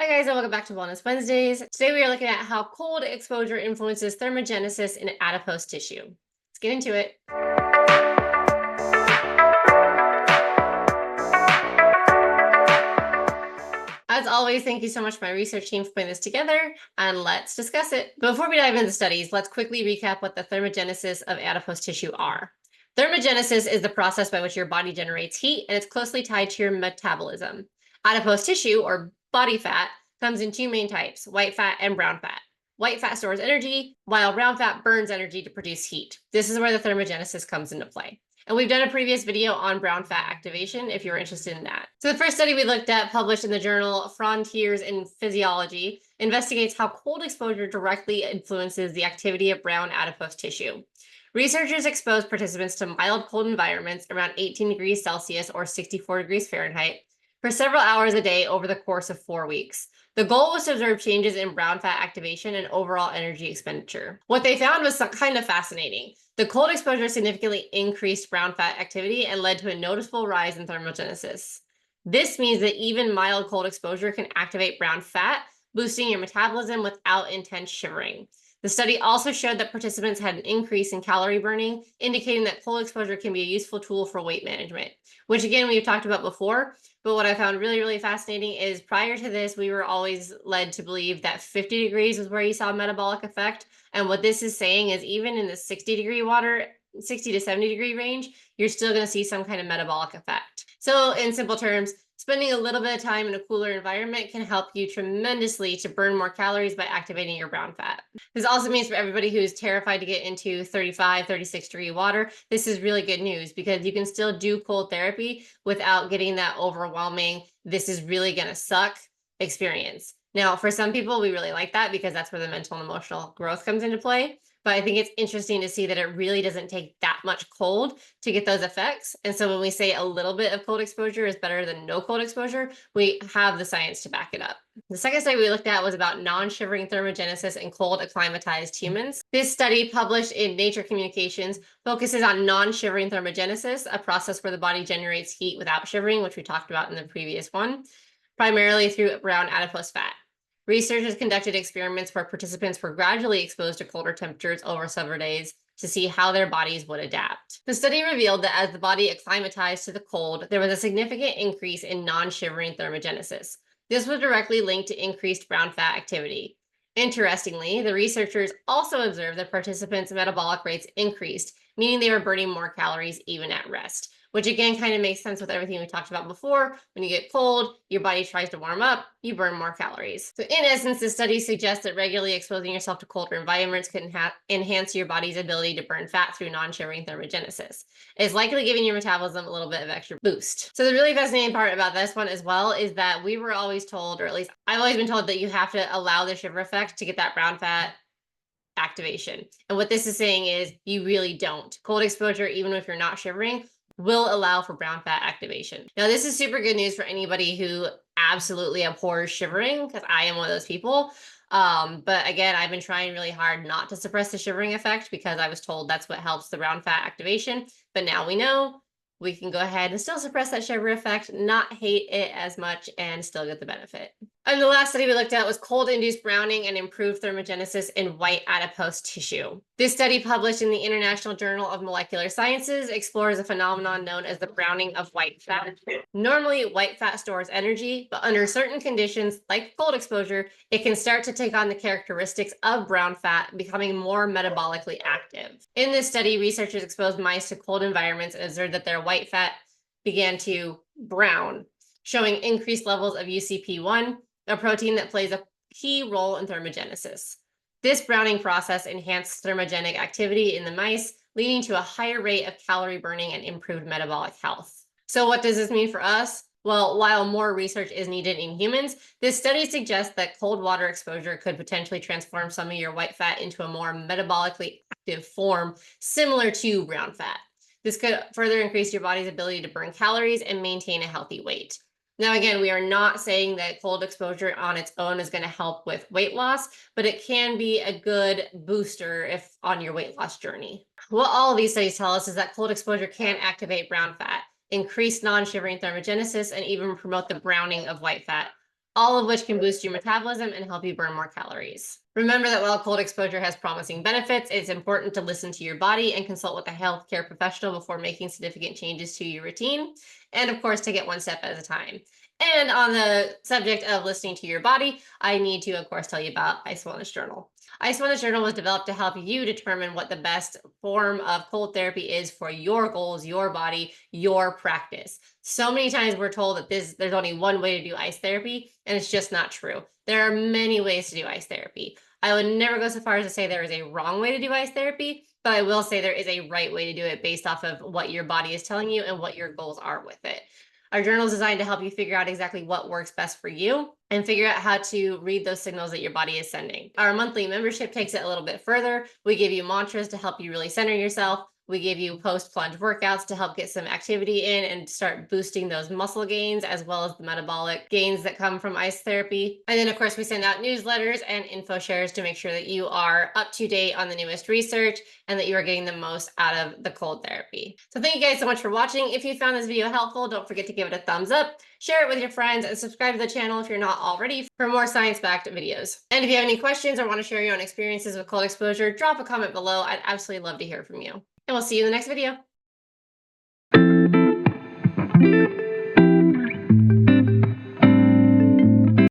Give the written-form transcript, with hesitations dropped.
guys, and welcome back to Wellness Wednesdays. Today we are looking at how cold exposure influences thermogenesis in adipose tissue. Let's get into it. As always, thank you so much to my research team for putting this together, and let's discuss it. Before we dive into the studies, let's quickly recap what the thermogenesis of adipose tissue are. Thermogenesis is the process by which your body generates heat, and it's closely tied to your metabolism. Adipose tissue, or body fat, comes in two main types, white fat and brown fat. White fat stores energy, while brown fat burns energy to produce heat. This is where the thermogenesis comes into play. And we've done a previous video on brown fat activation if you're interested in that. So the first study we looked at, published in the journal Frontiers in Physiology, investigates how cold exposure directly influences the activity of brown adipose tissue. Researchers exposed participants to mild cold environments around 18 degrees Celsius or 64 degrees Fahrenheit for several hours a day over the course of 4 weeks. The goal was to observe changes in brown fat activation and overall energy expenditure. What they found was kind of fascinating. The cold exposure significantly increased brown fat activity and led to a noticeable rise in thermogenesis. This means that even mild cold exposure can activate brown fat, boosting your metabolism without intense shivering. The study also showed that participants had an increase in calorie burning, indicating that cold exposure can be a useful tool for weight management, which again, we've talked about before. But what I found really, really fascinating is prior to this, we were always led to believe that 50 degrees is where you saw metabolic effect. And what this is saying is even in the 60 to 70 degree range, you're still going to see some kind of metabolic effect. So in simple terms, spending a little bit of time in a cooler environment can help you tremendously to burn more calories by activating your brown fat. This also means for everybody who's terrified to get into 35, 36 degree water, this is really good news because you can still do cold therapy without getting that overwhelming, this is really gonna suck experience. Now, for some people, we really like that because that's where the mental and emotional growth comes into play. But I think it's interesting to see that it really doesn't take that much cold to get those effects. And so when we say a little bit of cold exposure is better than no cold exposure, we have the science to back it up. The second study we looked at was about non-shivering thermogenesis in cold acclimatized humans. This study, published in Nature Communications, focuses on non-shivering thermogenesis, a process where the body generates heat without shivering, which we talked about in the previous one, primarily through brown adipose fat. Researchers conducted experiments where participants were gradually exposed to colder temperatures over several days to see how their bodies would adapt. The study revealed that as the body acclimatized to the cold, there was a significant increase in non-shivering thermogenesis. This was directly linked to increased brown fat activity. Interestingly, the researchers also observed that participants' metabolic rates increased, meaning they were burning more calories even at rest, which again kind of makes sense with everything we talked about before. When you get cold, your body tries to warm up, you burn more calories. So in essence, the study suggests that regularly exposing yourself to colder environments can enhance your body's ability to burn fat through non-shivering thermogenesis. It's likely giving your metabolism a little bit of extra boost. So the really fascinating part about this one as well is that we were always told, or at least I've always been told, that you have to allow the shiver effect to get that brown fat activation. And what this is saying is you really don't. Cold exposure, even if you're not shivering, will allow for brown fat activation. Now, this is super good news for anybody who absolutely abhors shivering, because I am one of those people. But again, I've been trying really hard not to suppress the shivering effect because I was told that's what helps the brown fat activation. But now we know we can go ahead and still suppress that shiver effect, not hate it as much, and still get the benefit. And the last study we looked at was cold-induced browning and improved thermogenesis in white adipose tissue. This study, published in the International Journal of Molecular Sciences, explores a phenomenon known as the browning of white fat. Normally, white fat stores energy, but under certain conditions, like cold exposure, it can start to take on the characteristics of brown fat, becoming more metabolically active. In this study, researchers exposed mice to cold environments and observed that their white fat began to brown, showing increased levels of UCP1, a protein that plays a key role in thermogenesis. This browning process enhanced thermogenic activity in the mice, leading to a higher rate of calorie burning and improved metabolic health. So what does this mean for us? Well, while more research is needed in humans, this study suggests that cold water exposure could potentially transform some of your white fat into a more metabolically active form, similar to brown fat. This could further increase your body's ability to burn calories and maintain a healthy weight. Now, again, we are not saying that cold exposure on its own is going to help with weight loss, but it can be a good booster if on your weight loss journey. What all of these studies tell us is that cold exposure can activate brown fat, increase non-shivering thermogenesis, and even promote the browning of white fat, all of which can boost your metabolism and help you burn more calories. Remember that while cold exposure has promising benefits, it's important to listen to your body and consult with a healthcare professional before making significant changes to your routine. And of course, take it one step at a time. And on the subject of listening to your body, I need to, of course, tell you about Ice Wellness Journal. Ice Wellness Journal was developed to help you determine what the best form of cold therapy is for your goals, your body, your practice. So many times we're told that there's only one way to do ice therapy, and it's just not true. There are many ways to do ice therapy. I would never go so far as to say there is a wrong way to do ice therapy, but I will say there is a right way to do it based off of what your body is telling you and what your goals are with it. Our journal is designed to help you figure out exactly what works best for you and figure out how to read those signals that your body is sending. Our monthly membership takes it a little bit further. We give you mantras to help you really center yourself. We give you post-plunge workouts to help get some activity in and start boosting those muscle gains, as well as the metabolic gains that come from ice therapy. And then, of course, we send out newsletters and info shares to make sure that you are up to date on the newest research and that you are getting the most out of the cold therapy. So thank you guys so much for watching. If you found this video helpful, don't forget to give it a thumbs up, share it with your friends, and subscribe to the channel if you're not already for more science-backed videos. And if you have any questions or want to share your own experiences with cold exposure, drop a comment below. I'd absolutely love to hear from you. And we'll see you in the next video.